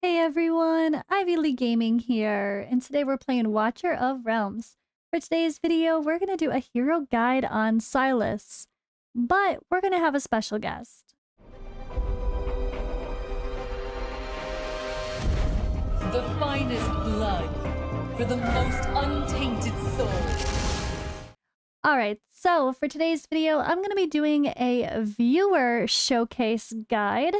Hey everyone, Ivy Lee Gaming here, and today we're playing Watcher of Realms. For today's video, we're going to do a hero guide on Silas, but we're going to have a special guest. The finest blood for the most untainted soul. Alright, so for today's video, I'm going to be doing a viewer showcase guide.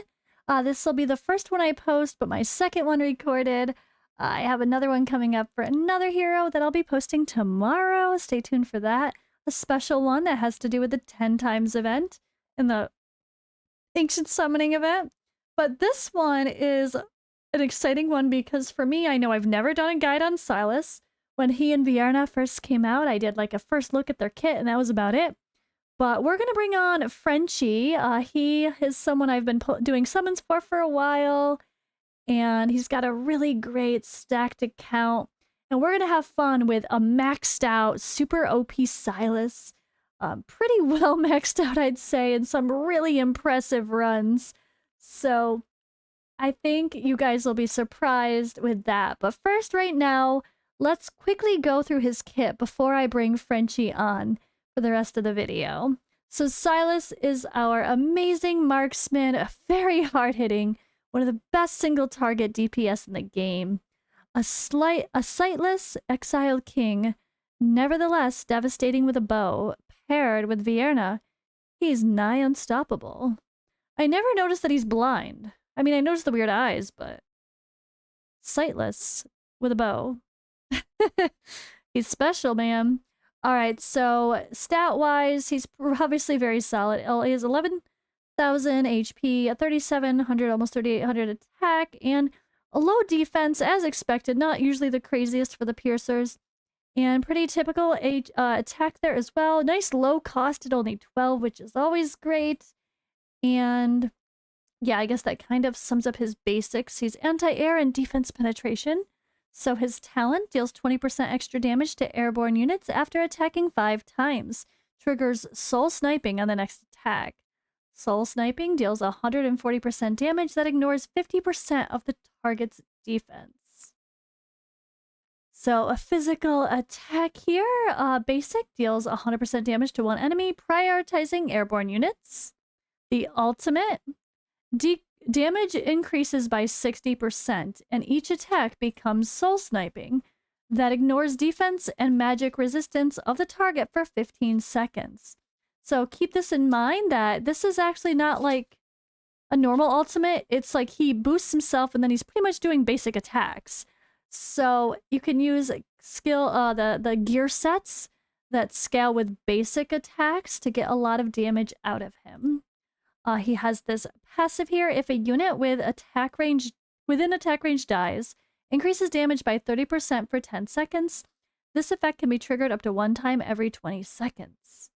This will be the first one I post, but my second one recorded. I have another one coming up for another hero that I'll be posting tomorrow. Stay tuned for that. A special one that has to do with the 10 times event in the Ancient Summoning event. But this one is an exciting one because for me, I know I've never done a guide on Silas. When he and Vierna first came out, I did like a first look at their kit and that was about it. But we're going to bring on Frenchy. He is someone I've been doing summons for a while. And he's got a really great stacked account. And we're going to have fun with a maxed out, super OP Silas. Pretty well maxed out, I'd say, in some really impressive runs. So I think you guys will be surprised with that. But first, right now, let's quickly go through his kit before I bring Frenchy on for the rest of the video. So Silas is our amazing marksman, very hard-hitting, one of the best single target DPS in the game. A sightless exiled king, nevertheless devastating with a bow, paired with Vierna. He's nigh unstoppable. I never noticed that he's blind. I mean, I noticed the weird eyes, but sightless with a bow. He's special, man. All right, so stat-wise, he's obviously very solid. He has 11,000 HP, a 3,700, almost 3,800 attack, and a low defense, as expected. Not usually the craziest for the piercers. And pretty typical attack there as well. Nice low cost at only 12, which is always great. And yeah, I guess that kind of sums up his basics. He's anti-air and defense penetration. So his talent deals 20% extra damage to airborne units after attacking 5 times. Triggers soul sniping on the next attack. Soul sniping deals 140% damage that ignores 50% of the target's defense. So a physical attack here, basic, deals 100% damage to one enemy, prioritizing airborne units. The ultimate, damage increases by 60%, and each attack becomes soul sniping that ignores defense and magic resistance of the target for 15 seconds. So keep this in mind that this is actually not like a normal ultimate. It's like he boosts himself and then he's pretty much doing basic attacks. So you can use the gear sets that scale with basic attacks to get a lot of damage out of him. He has this passive here. If a unit with within attack range dies, increases damage by 30% for 10 seconds. This effect can be triggered up to 1 time every 20 seconds.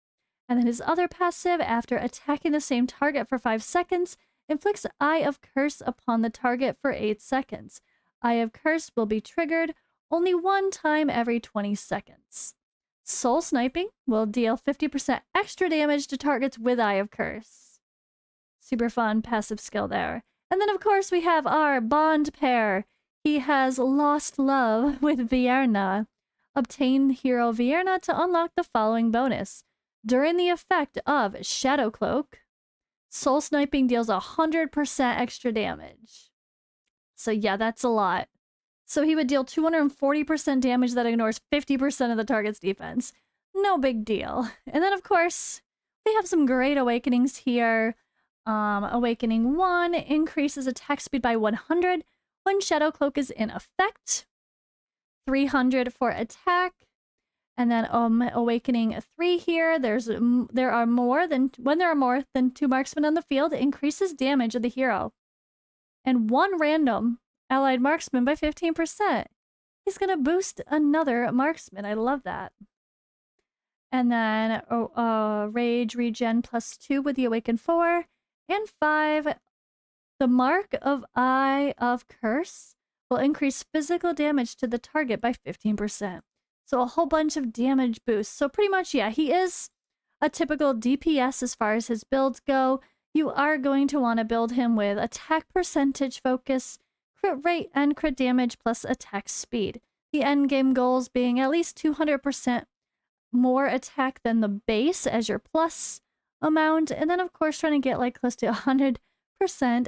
And then his other passive, after attacking the same target for 5 seconds, inflicts Eye of Curse upon the target for 8 seconds. Eye of Curse will be triggered only 1 time every 20 seconds. Soul Sniping will deal 50% extra damage to targets with Eye of Curse. Super fun passive skill there. And then, of course, we have our bond pair. He has Lost Love with Vierna. Obtain hero Vierna to unlock the following bonus. During the effect of Shadow Cloak, Soul Sniping deals 100% extra damage. So yeah, that's a lot. So he would deal 240% damage that ignores 50% of the target's defense. No big deal. And then, of course, we have some great awakenings here. Awakening 1 increases attack speed by 100 when Shadow Cloak is in effect. 300 for attack. And then Awakening 3 here, when there are more than 2 marksmen on the field, it increases damage of the hero. And 1 random allied marksman by 15%. He's going to boost another marksman. I love that. And then Rage Regen +2 with the Awaken 4. And 5, the Mark of Eye of Curse will increase physical damage to the target by 15%. So a whole bunch of damage boosts. So pretty much, yeah, he is a typical DPS as far as his builds go. You are going to want to build him with attack percentage focus, crit rate and crit damage plus attack speed. The end game goals being at least 200% more attack than the base as your plus amount, and then of course trying to get like close to 100%.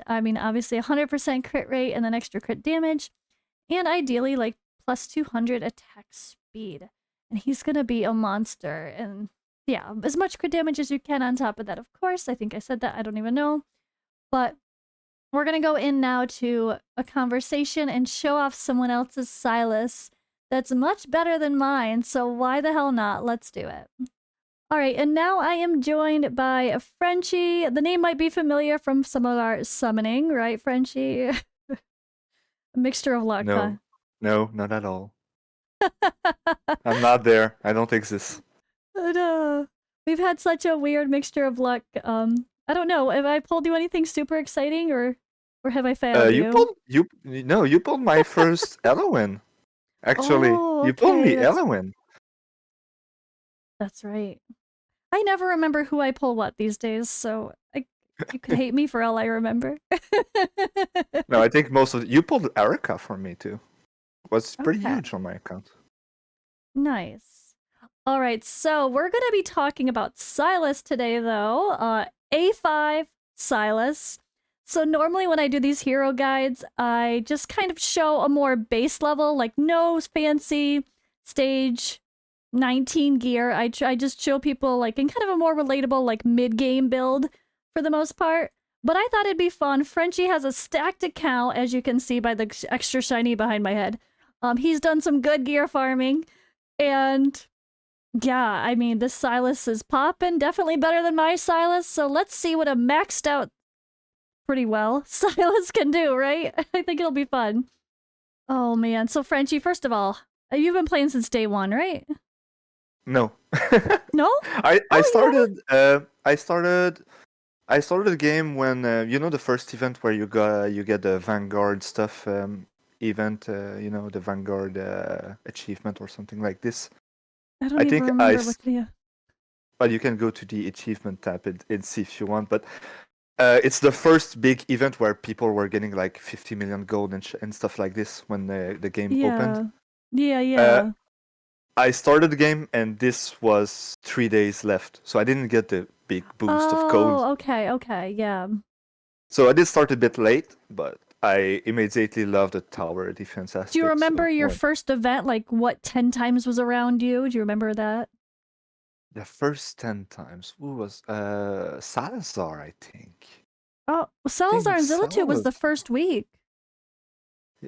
I mean, obviously 100% crit rate and then extra crit damage, and ideally like plus 200 attack speed. And he's gonna be a monster, and yeah, as much crit damage as you can on top of that, of course. I think I said that, I don't even know. But we're gonna go in now to a conversation and show off someone else's Silas that's much better than mine, so why the hell not? Let's do it. Alright, and now I am joined by Frenchy. The name might be familiar from some of our summoning, right, Frenchy? A mixture of luck, huh? No, not at all. I'm not there. I don't exist. No. We've had such a weird mixture of luck. I don't know. Have I pulled you anything super exciting, or have I failed you? You pulled my first Elowen. Actually, Oh, you pulled okay, me Elowen. That's right. I never remember who I pull what these days, so you could hate me for all I remember. No, I think most of you pulled Erica for me too. Was pretty Okay. huge on my account. Nice. All right, so we're gonna be talking about Silas today, though. A5 Silas. So normally when I do these hero guides, I just kind of show a more base level, like no fancy stage 19 gear. I just show people like in kind of a more relatable like mid-game build for the most part. But I thought it'd be fun. Frenchy has a stacked account, as you can see by the extra shiny behind my head. He's done some good gear farming, and yeah, I mean, this Silas is popping. Definitely better than my Silas. So let's see what a maxed out pretty well Silas can do, right? I think it'll be fun. Oh man. So Frenchy, first of all, you've been playing since day one, right? No. No? I started the game when you know the first event where you get the Vanguard stuff event, the Vanguard achievement or something like this. I don't even remember what the But you can go to the achievement tab and see if you want. But it's the first big event where people were getting like 50 million gold and stuff like this when the game opened. Yeah. I started the game and this was 3 days left, so I didn't get the big boost of gold. Oh, okay, yeah. So I did start a bit late, but I immediately loved the tower defense aspect. Do you remember your first event, like what 10 times was around you? Do you remember that? The first 10 times. Who was Salazar, I think. Oh, Salazar and Zillitu was the first week.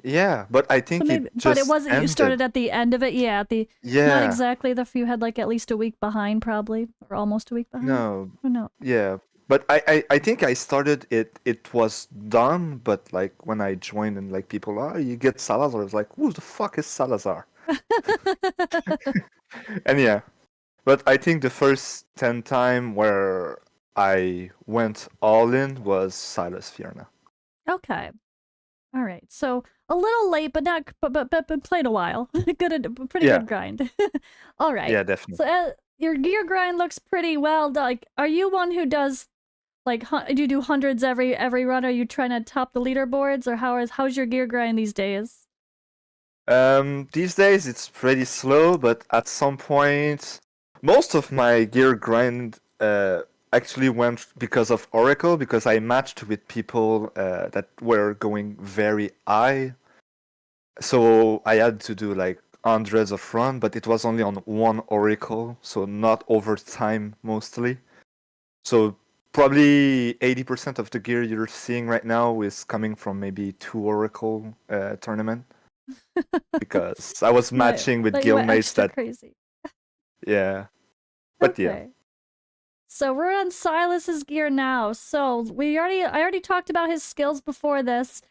Yeah, but I think but it wasn't. ended. You started at the end of it. Yeah, not exactly. You had like at least a week behind, probably, or almost a week behind. No. Oh, no. Yeah, but I think I started it. It was done, but like when I joined and like people, you get Salazar. I was like, who the fuck is Salazar? And yeah, but I think the first 10 time where I went all in was Silas Fierna. Okay. All right. So a little late, but not but played a while. Good grind. All right. Yeah, definitely. So your gear grind looks pretty well. Like, are you one who does like do you do hundreds every run? Are you trying to top the leaderboards, or how's your gear grind these days? These days it's pretty slow, but at some point, most of my gear grind actually went because of Oracle, because I matched with people that were going very high. So I had to do like hundreds of run, but it was only on one Oracle, so not over time mostly. So probably 80% of the gear you're seeing right now is coming from maybe 2 Oracle tournament. Because I was matching with guildmates that crazy. Yeah. But okay. Yeah. So we're on Silas's gear now. So I already talked about his skills before this.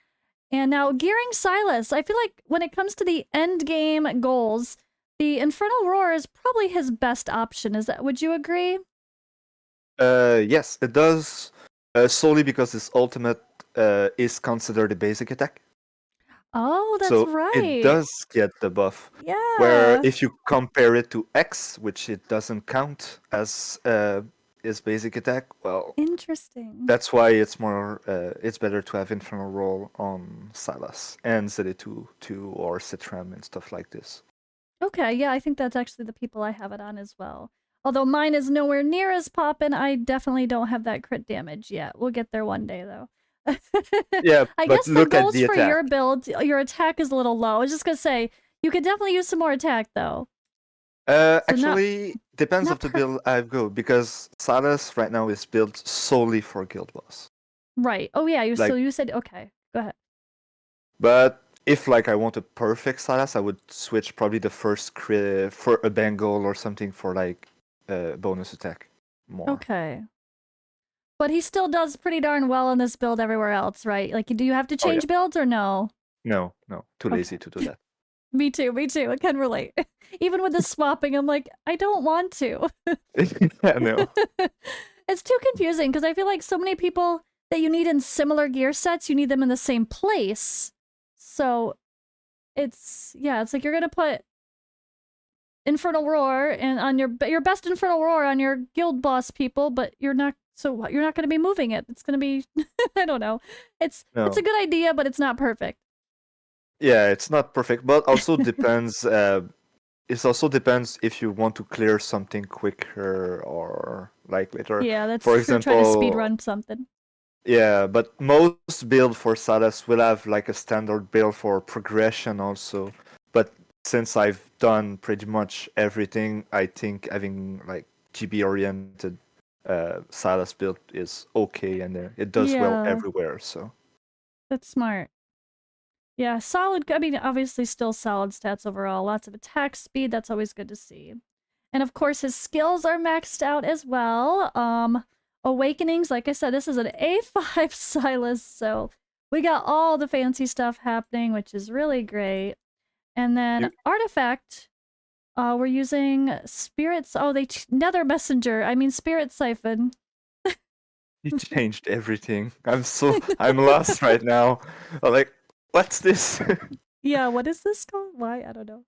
And now gearing Silas, I feel like when it comes to the end game goals, the Infernal Roar is probably his best option. Would you agree? Yes, it does, solely because his ultimate is considered a basic attack. Oh, that's so right. It does get the buff. Yeah. Where if you compare it to X, which it doesn't count as his basic attack. Well, Interesting. that's why it's better to have Infernal Roll on Silas and ZD2 too, or Citram and stuff like this. Okay, yeah, I think that's actually the people I have it on as well. Although mine is nowhere near as poppin', I definitely don't have that crit damage yet. We'll get there one day, though. Yeah, I but guess the look at goals the for attack. your build, your attack is a little low. I was just gonna say, you could definitely use some more attack, though. Actually, depends not of the per- build I go, because Silas right now is built solely for Guild Boss. Right. Oh, yeah, Like, so you said, okay, go ahead. but if like I want a perfect Silas, I would switch probably the first crit for a Bengal or something for like bonus attack more. Okay. But he still does pretty darn well in this build everywhere else, right? Like, do you have to Oh, yeah. change builds or no? No, too Okay. lazy to do that. Me too, I can relate. Even with the swapping, I'm like, I don't want to. Yeah, no. It's too confusing because I feel like so many people that you need in similar gear sets, you need them in the same place. So it's like you're gonna put Infernal Roar and on your best Infernal Roar on your guild boss people, but you're not gonna be moving it. It's gonna be I don't know. It's a good idea, but it's not perfect. Yeah, it's not perfect, but also depends. It also depends if you want to clear something quicker or like later. Yeah, that's For true. example, Try to speed run something. Yeah, but most build for Silas will have like a standard build for progression also. But since I've done pretty much everything, I think having like GB oriented Silas build is okay, and it does well Yeah. everywhere. So That's smart. Yeah, solid. I mean, obviously, still solid stats overall. Lots of attack speed. That's always good to see. And of course, his skills are maxed out as well. Awakenings, like I said, this is an A5 Silas, so we got all the fancy stuff happening, which is really great. And then artifact, we're using spirits. Oh, Nether Messenger. I mean, Spirit Siphon. he changed everything. I'm lost right now. I'm like, what's this? Yeah, what is this called? Why? I don't know.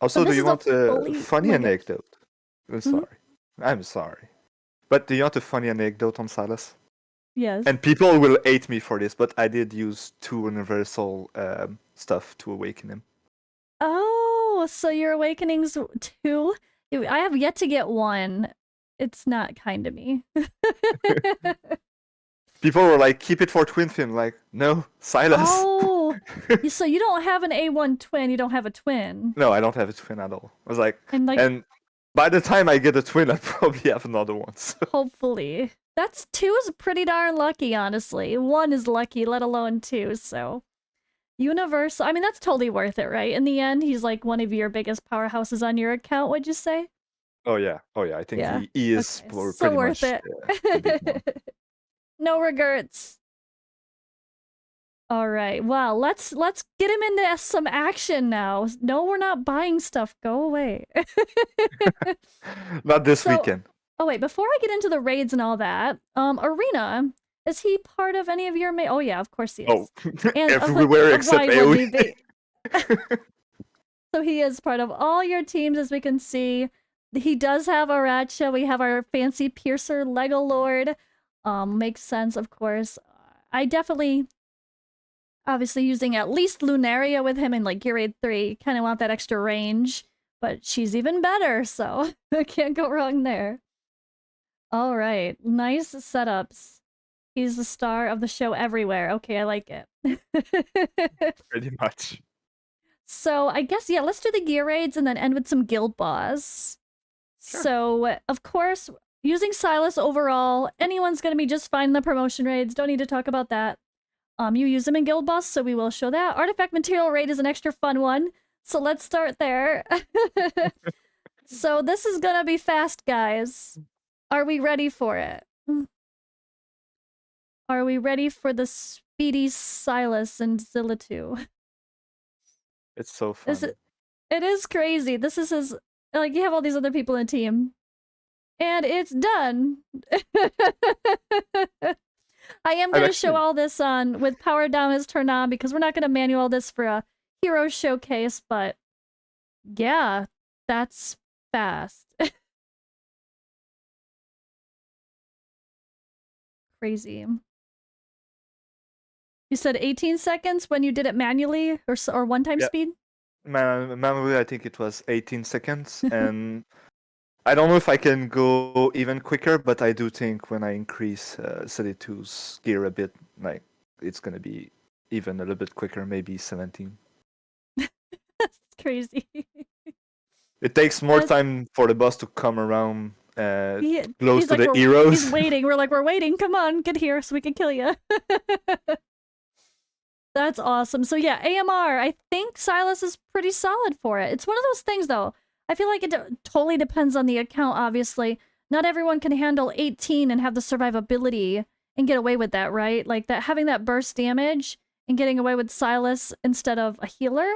Also, do you want a funny my gosh. anecdote? I'm sorry. But do you want a funny anecdote on Silas? Yes. And people will hate me for this, but I did use 2 universal stuff to awaken him. Oh, so your awakenings 2? I have yet to get 1. It's not kind of me. People were like, keep it for Twin Fin. Like, no, Silas. Oh, so you don't have an A1 twin, you don't have a twin. No, I don't have a twin at all. I was like, And by the time I get a twin, I probably have another one. So. Hopefully. 2 is pretty darn lucky, honestly. 1 is lucky, let alone 2, so. Universal, I mean, that's totally worth it, right? In the end, he's like one of your biggest powerhouses on your account, would you say? Oh yeah, I think he is so pretty worth much it. No regrets. All right. Well, let's get him into some action now. No, we're not buying stuff. Go away. Not this weekend. Oh wait, before I get into the raids and all that, Arena, is he part of any of your Oh yeah, of course he is. Oh, And everywhere except AoE. So he is part of all your teams, as we can see. He does have Aracha. We have our fancy Piercer Lego Lord. Makes sense, of course. I definitely, obviously, using at least Lunaria with him in like Gear Raid 3. Kind of want that extra range, but she's even better, so I can't go wrong there. All right, nice setups. He's the star of the show everywhere. Okay, I like it. Pretty much. So I guess, yeah, let's do the gear raids and then end with some guild boss. Sure. So, of course, using Silas overall, anyone's going to be just fine in the promotion raids. Don't need to talk about that. You use them in guild boss, so we will show that. Artifact material raid is an extra fun one. So let's start there. So this is going to be fast, guys. Are we ready for it? Are we ready for the speedy Silas and Zilla2? It's so fun. It is crazy. This is his, like, you have all these other people in the team. And it's done. I am going to show all this on with power down is turned on because we're not going to manual this for a hero showcase, but yeah, that's fast. crazy. You said 18 seconds when you did it manually or one-time Yeah. speed? Manually, I think it was 18 seconds, and I don't know if I can go even quicker, but I do think when I increase 32's gear a bit, like it's gonna be even a little bit quicker, maybe 17. That's crazy. It takes more That's- time for the boss to come around close He's to like, the he's heroes. waiting. We're like, we're waiting. Come on, get here so we can kill you. That's awesome. So yeah, AMR, I think Silas is pretty solid for it. It's one of those things though. I feel like it totally depends on the account, obviously. Not everyone can handle 18 and have the survivability and get away with that, right? Like that having that burst damage and getting away with Silas instead of a healer.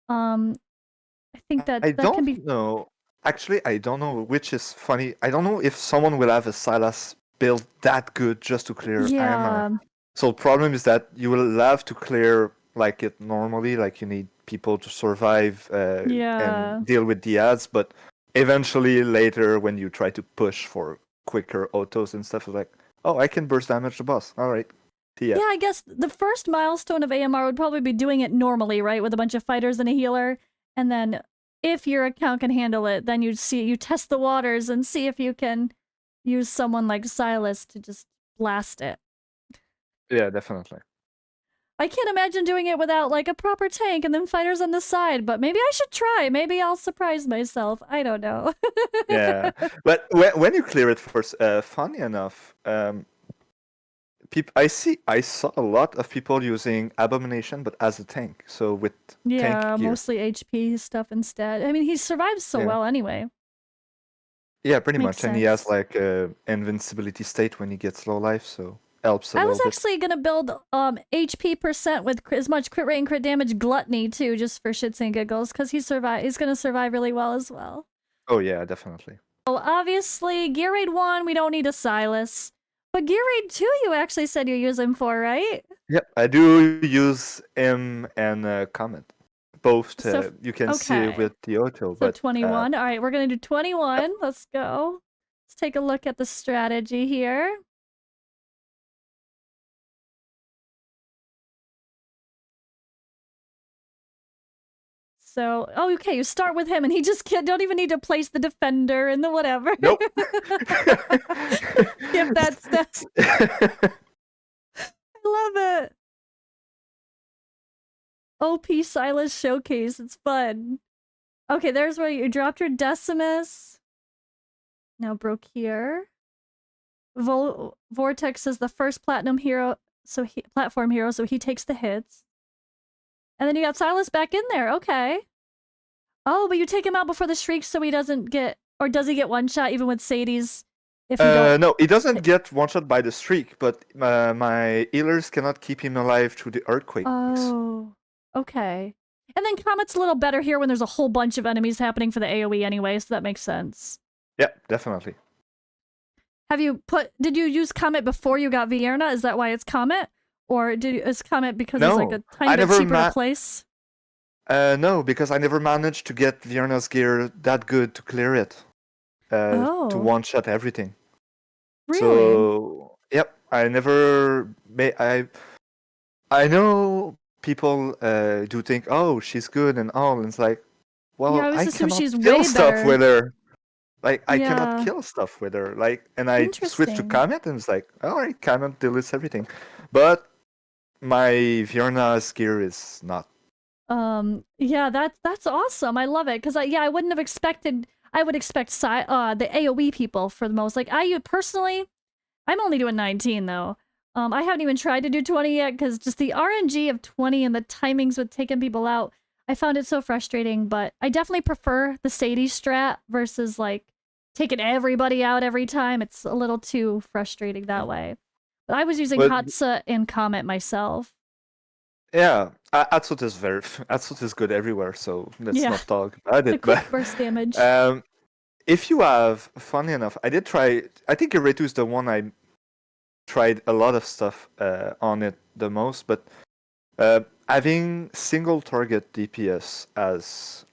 I think that I that can be don't know. Actually, I don't know, which is funny. I don't know if someone will have a Silas build that good just to clear AMR. yeah. So the problem is that you will have to clear like it normally, like you need people to survive Yeah. and deal with the ads, but eventually later when you try to push for quicker autos and stuff, it's like, oh, I can burst damage the boss. All right. See ya. Yeah, I guess the first milestone of AMR would probably be doing it normally, right? With a bunch of fighters and a healer. And then if your account can handle it, then you test the waters and see if you can use someone like Silas to just blast it. Yeah, definitely. I can't imagine doing it without like a proper tank and then fighters on the side, but maybe I should try. Maybe I'll surprise myself. I don't know. Yeah, but when you clear it first, funny enough, I saw a lot of people using Abomination, but as a tank. So with Yeah, tank gear. mostly HP stuff instead. I mean, he survives so Yeah. well anyway. Yeah, pretty Makes much, and he has sense. like a invincibility state when he gets low life, so helps a I little was bit. actually gonna build HP percent with as much crit rate and crit damage gluttony too, just for shits and giggles, because he's gonna survive really well as well. Oh yeah, definitely. So obviously, Gear Raid 1, we don't need a Silas. But Gear Raid 2 you actually said you use him for, right? Yep, I do use him and Comet. Both So, you can see okay. with the auto, So but 21. All right, we're gonna do 21. Let's go. Let's take a look at the strategy here. So, oh, okay, you start with him, and he just don't even need to place the defender and the whatever. nope. Give that stuff. I love it. OP Silas showcase. It's fun. Okay, there's where you dropped your Decimus. Now broke here. Vortex is the first platinum hero, platform hero, so he takes the hits. And then you got Silas back in there. Okay. Oh, but you take him out before the shriek, so he doesn't get, or does he get one shot even with Sadie's? If you don't. No, he doesn't get one shot by the streak, but my healers cannot keep him alive through the earthquakes. Oh, okay. And then Comet's a little better here when there's a whole bunch of enemies happening for the AoE anyway, so that makes sense. Yeah, definitely. Did you use Comet before you got Vierna? Is that why it's Comet? Or is Comet because it's like a tiny bit cheaper to place? No, because I never managed to get Vierna's gear that good to clear it. To one-shot everything. Really? So, yep, I never... I know people do think, oh, she's good and all, and it's like, well, yeah, I cannot she's kill way stuff better. with her. Like, I Yeah. cannot kill stuff with her. Like, and I switched to Comet, and it's like, all right, Comet deletes everything. But my Vierna's gear is not. Yeah, that's awesome. I love it because I wouldn't have expected. I would expect the AOE people for the most. Like personally, I'm only doing 19 though. I haven't even tried to do 20 yet because just the RNG of 20 and the timings with taking people out, I found it so frustrating. But I definitely prefer the Sadie strat versus like taking everybody out every time. It's a little too frustrating that way. But I was using Hatsa and Comet myself. Yeah, Atsut is good everywhere, so let's not talk about it. The quick burst damage. If you have, funny enough, I did try. I think Eretu is the one I tried a lot of stuff on it the most, but having single target DPS as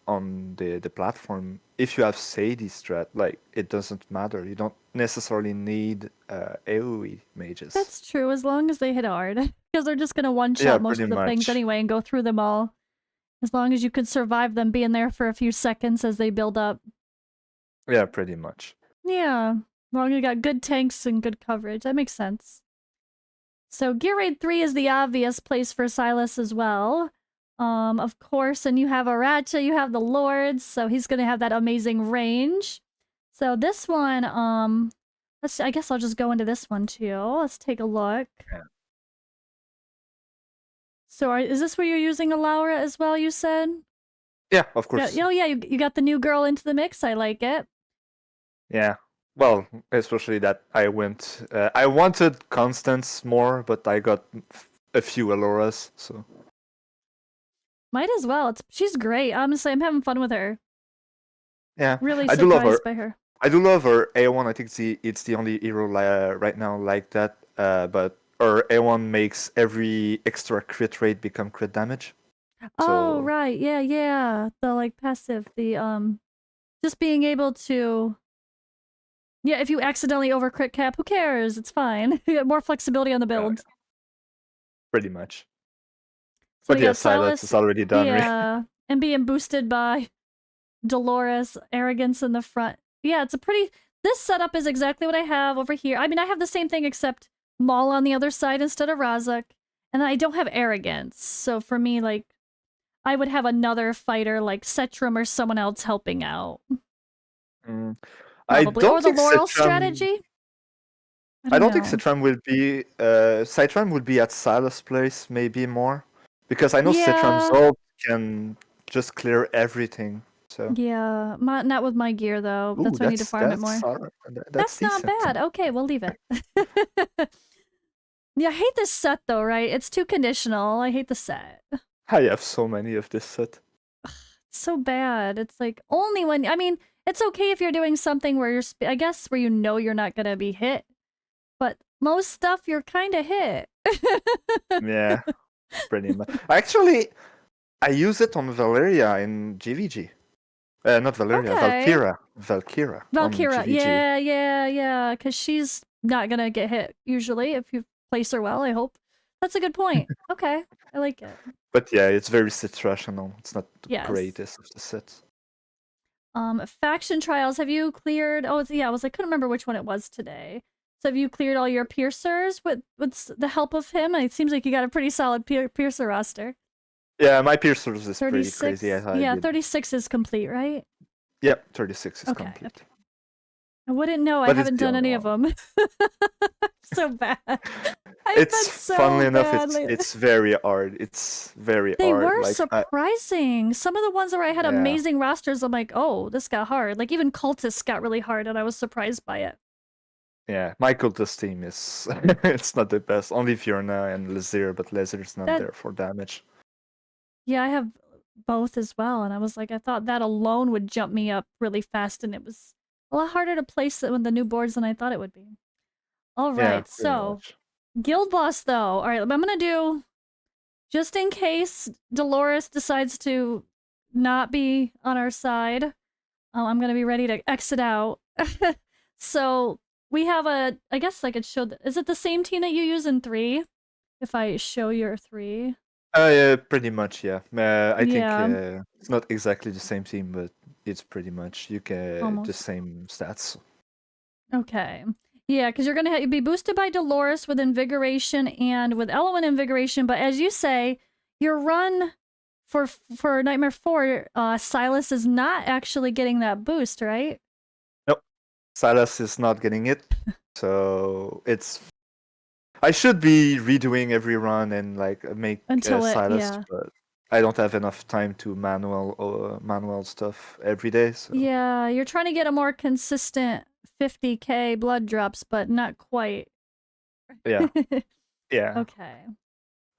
on the platform, if you have Sadie strat, like it doesn't matter. You don't necessarily need AoE mages. That's true, as long as they hit hard. Because they're just gonna one-shot Yeah, most pretty of the things much. anyway and go through them all. As long as you could survive them being there for a few seconds as they build up. Yeah, pretty much. Yeah. As long as you got good tanks and good coverage. That makes sense. So Gear Raid 3 is the obvious place for Silas as well. Of course, and you have Aracha, you have the Lords, so he's gonna have that amazing range. So this one, I guess I'll just go into this one too. Let's take a look. Yeah. So is this where you're using a Laura as well, you said? Yeah, of Yeah, course. oh yeah, you got the new girl into the mix. I like it. Yeah. Well, especially that I went. I wanted Constance more, but I got a few Aloras. So Might as well. She's great. Honestly, I'm having fun with her. yeah, Really I do love her. surprised by her. I do love her A1. I think it's the only hero right now like that. But her A1 makes every extra crit rate become crit damage. Oh, So right. Yeah, yeah. The like passive, the just being able to yeah, if you accidentally over crit cap, who cares? It's fine. You get more flexibility on the build. pretty much. So But we yeah, got Silas is already done. yeah, and being boosted by Dolores, arrogance in the front. Yeah, it's a pretty this setup is exactly what I have over here. I mean, I have the same thing except Maul on the other side instead of Razak. And I don't have arrogance. So for me, like I would have another fighter like Setram or someone else helping out. Mm. I Probably. Or don't the think Laurel Citram. strategy? I don't think know. Citram will be. Citram would be at Silas' place maybe more, because I know Citram's Yeah. ult can just clear everything. So. Yeah. Not with my gear though. Ooh, That's why I need to farm it more. that's Not decent. bad. Okay, we'll leave it. Yeah, I hate this set though, right? It's too conditional. I hate the set. I have so many of this set. It's so bad. It's like only when I mean, it's okay if you're doing something where you're I guess where you know you're not going to be hit. But most stuff you're kind of hit. Yeah, pretty much. Actually, I use it on Valeria in GVG. Not Valeria, Okay. Valkyra. On Valkyra. GVG. Yeah. Because she's not going to get hit usually if you place her well, I hope. That's a good point. Okay. I like it. But yeah, it's very situational. It's not the Yes. greatest of the sets. Faction trials. Have you cleared? Oh, yeah. I couldn't remember which one it was today. So have you cleared all your piercers with the help of him? It seems like you got a pretty solid piercer roster. Yeah, my piercers is pretty 36. crazy. Yeah, 36 is complete, right? Yep, 36 is Okay. complete. I wouldn't know. But I haven't done any of them. So bad. It's so funnily enough, badly. it's very hard. It's very They hard. were Like, surprising. Some of the ones where I had amazing rosters, I'm like, oh, this got hard. Like even cultists got really hard, and I was surprised by it. Yeah, my cultist team is it's not the best. Only Fiona and Lazir, but Lazir's not there for damage. Yeah, I have both as well, and I was like, I thought that alone would jump me up really fast, and it was a lot harder to place it with the new boards than I thought it would be. All right, Yeah, so Guild Boss though. All right, I'm gonna do just in case Dolores decides to not be on our side. I'm gonna be ready to exit out. So we have I guess I could show. Is it the same team that you use in 3? If I show your 3. Yeah, pretty much, yeah. I think Yeah. it's not exactly the same team, but it's pretty much the Almost. same stats. Okay. Yeah, because you're gonna be boosted by Dolores with Invigoration and with Element Invigoration, but as you say, your run for Nightmare 4, Silas is not actually getting that boost, right? Nope. Silas is not getting it, so it's. I should be redoing every run and like make Silas, but I don't have enough time to manual stuff every day. So. Yeah, you're trying to get a more consistent 50k blood drops, but not quite. Yeah. Yeah. Okay.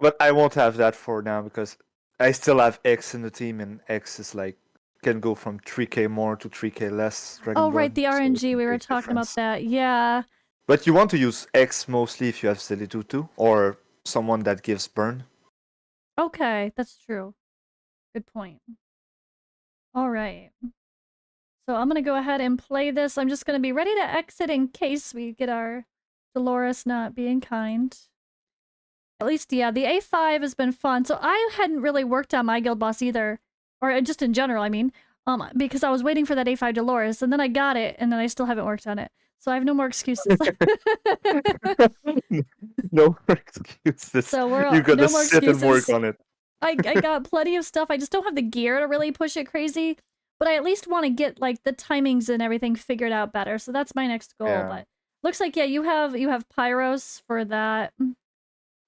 But I won't have that for now because I still have X in the team, and X is like can go from 3k more to 3k less. Right, the RNG, we were talking about that. Yeah. But you want to use X mostly if you have Zelitutu or someone that gives burn. Okay, that's true. Good point. All right. So I'm gonna go ahead and play this. I'm just gonna be ready to exit in case we get our Dolores not being kind. At least, yeah, the A5 has been fun. So I hadn't really worked on my guild boss either, or just in general, I mean, because I was waiting for that A5 Dolores, and then I got it, and then I still haven't worked on it. So I have no more excuses. No more excuses. So we're You gotta no more sit and work excuses. on it. I got plenty of stuff. I just don't have the gear to really push it crazy, but I at least want to get like the timings and everything figured out better. So that's my next goal. Yeah. But looks like you have pyros for that whole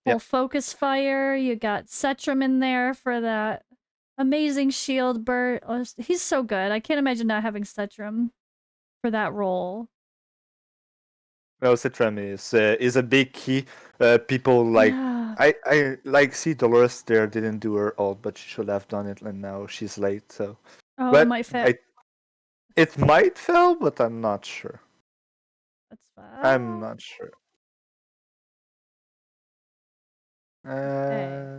Yep. focus fire. You got Cetrum in there for that amazing shield bird. Oh, he's so good. I can't imagine not having Cetrum for that role. No, Citram is a big key. People like Yeah. I like see Dolores there didn't do her ult, but she should have done it, and now she's late. So, Oh, but it might fit. it might fail, but I'm not sure. That's fine. I'm not sure. Okay.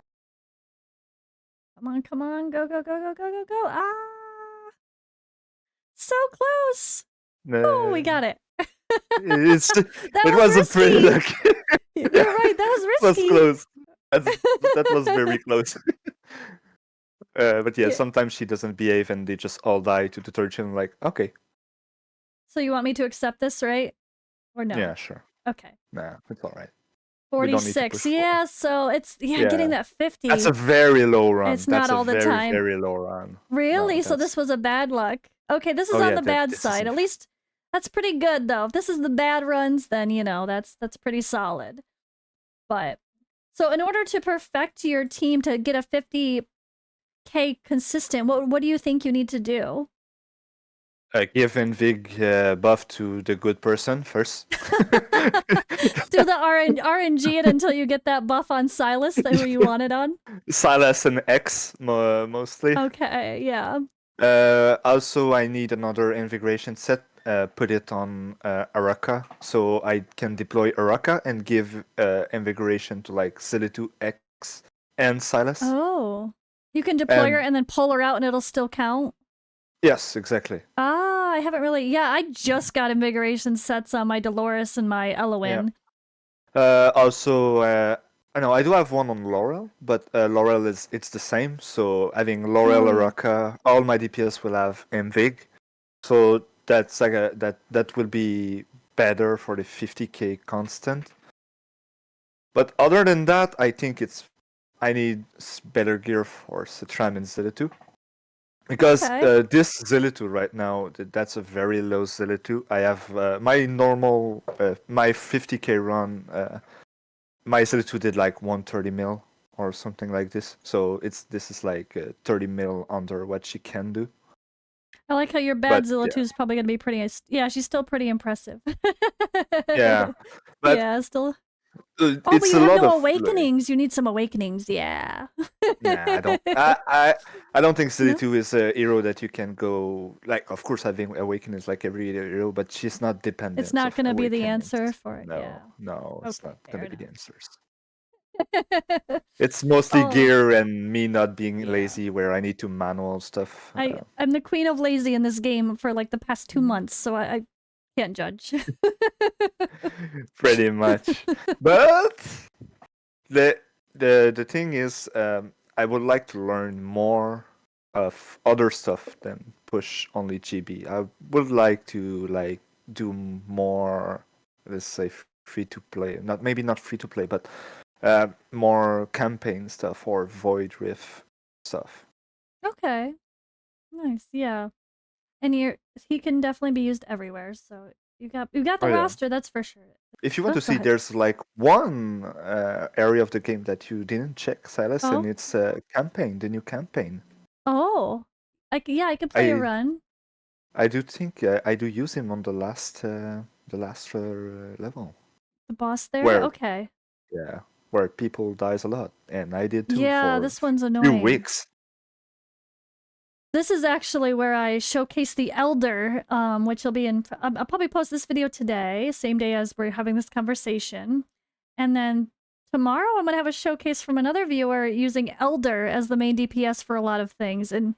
Come on, go, go, go, go, go, go, go. Ah! So close! Oh, we got it. It That was a risky. pretty lucky. You're right, that was risky. It was close. That was very close. But yeah, sometimes she doesn't behave and they just all die to the third and like, okay. So you want me to accept this, right? Or no? Yeah, sure. Okay. Nah, it's alright. 46. Yeah, so it's getting that 50. That's a very low run. It's not all the time. Very low run. Really? No, So this was a bad luck. Okay, this is on the bad side. At least that's pretty good though. If this is the bad runs, then you know that's pretty solid. But so in order to perfect your team to get a 50k consistent, what do you think you need to do? Give Envig buff to the good person first. Do the RNG it until you get that buff on Silas that who you want it on? Silas and X mostly. Okay, yeah. Also, I need another integration set. Put it on Araka, so I can deploy Araka and give invigoration to like Silitu X and Silas. Oh, you can deploy her and then pull her out, and it'll still count. Yes, exactly. Ah, I haven't really. Yeah, I just got invigoration sets on my Dolores and my Elowen. Yeah. Also, I know I do have one on Laurel, but Laurel it's the same. So having Laurel, Araka, all my DPS will have Invig. So that's like that will be better for the 50k constant. But other than that, I think I need better gear for Citram and Zillitu. Because this Zillitu right now, that's a very low Zillitu. I have my normal, my 50k run, my Zillitu did like 130 mil or something like this. So this is like 30 mil under what she can do. I like how your bad Zillitu is probably going to be pretty... Yeah, she's still pretty impressive. Yeah. But yeah, still... it's but you a have lot no of awakenings. You need some awakenings, yeah. Nah, I don't. I don't think Zillitu is a hero that you can go like. Of course, having awakening is like every hero, but she's not dependent. It's not going to be the answer for it. No, yeah. no, it's not going to be the answers. It's It's mostly gear and me not being lazy, where I need to manual stuff. I'm the queen of lazy in this game for like the past 2 months, so I can't judge. Pretty much, but the thing is, I would like to learn more of other stuff than push only GB. I would like to like do more, let's say, free to play. Maybe not free to play, but more campaign stuff or Void Rift stuff. Okay, nice, yeah. And he can definitely be used everywhere. So you got the roster, that's for sure. If you want to see, there's like one area of the game that you didn't check, Silas, and it's campaign, the new campaign. Oh, I can play a run. I do think I do use him on the last level. The boss there, okay. Yeah, where people dies a lot, and I did too. Yeah, for this one's annoying. 2 weeks. This is actually where I showcase the Elder, which will be in... I'll probably post this video today, same day as we're having this conversation. And then tomorrow I'm going to have a showcase from another viewer using Elder as the main DPS for a lot of things. And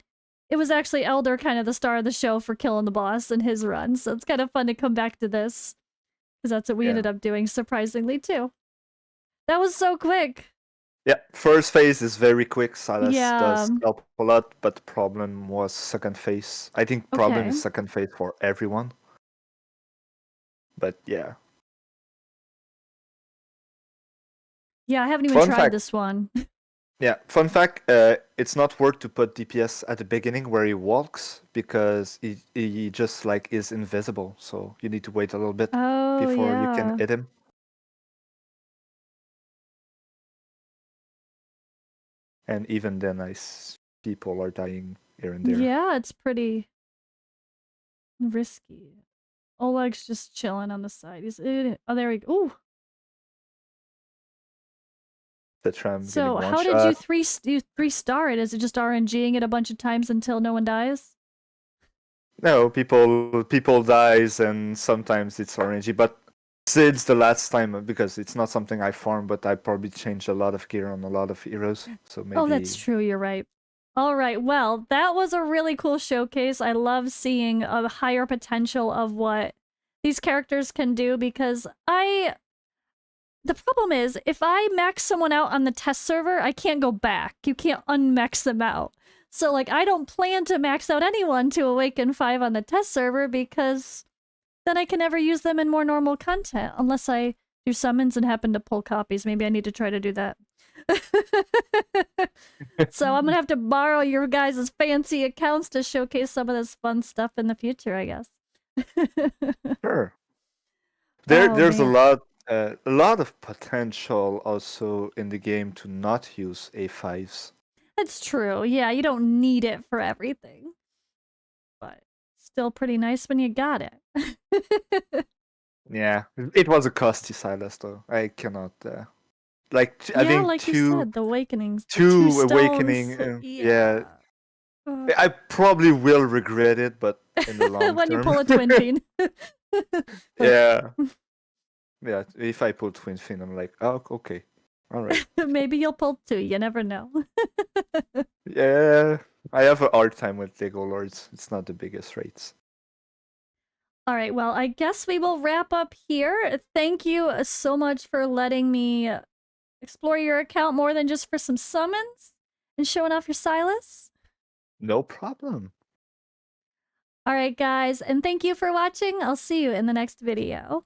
it was actually Elder kind of the star of the show for killing the boss in his run. So it's kind of fun to come back to this. Because that's what we ended up doing, surprisingly, too. That was so quick. Yeah, first phase is very quick. Silas Yeah. does help a lot, but the problem was second phase. I think problem is second phase for everyone. But yeah. Yeah, I haven't even tried this one. Yeah, fun fact, it's not worth to put DPS at the beginning where he walks because he just like is invisible. So you need to wait a little bit before you can hit him. And even then, people are dying here and there. Yeah, it's pretty risky. Oleg's just chilling on the side. He's oh, there we go. Ooh. The tram. So how did you three-star it? Is it just RNGing it a bunch of times until no one dies? No, people dies and sometimes it's RNG, but since the last time, because it's not something I farm, but I probably changed a lot of gear on a lot of heroes, so maybe... Oh, that's true, you're right. All right, well, that was a really cool showcase. I love seeing a higher potential of what these characters can do because the problem is, if I max someone out on the test server, I can't go back. You can't unmax them out. So, like, I don't plan to max out anyone to Awaken 5 on the test server because then I can never use them in more normal content unless I do summons and happen to pull copies. Maybe I need to try to do that. So I'm gonna have to borrow your guys' fancy accounts to showcase some of this fun stuff in the future, I guess. Sure. There's a lot of potential also in the game to not use A5s. That's true. Yeah, you don't need it for everything. But still pretty nice when you got it. Yeah, it was a costly Silas though. I cannot like I think like you said, the awakenings. Two awakening. Yeah. I probably will regret it, but in the long when term. you pull a twin fin. Yeah. Yeah, if I pull twin fin, I'm like, oh, okay. All right. Maybe you'll pull two, you never know. Yeah, I have a hard time with Lego Lords. It's not the biggest rates. All right, well, I guess we will wrap up here. Thank you so much for letting me explore your account more than just for some summons and showing off your Silas. No problem. All right, guys, and thank you for watching. I'll see you in the next video.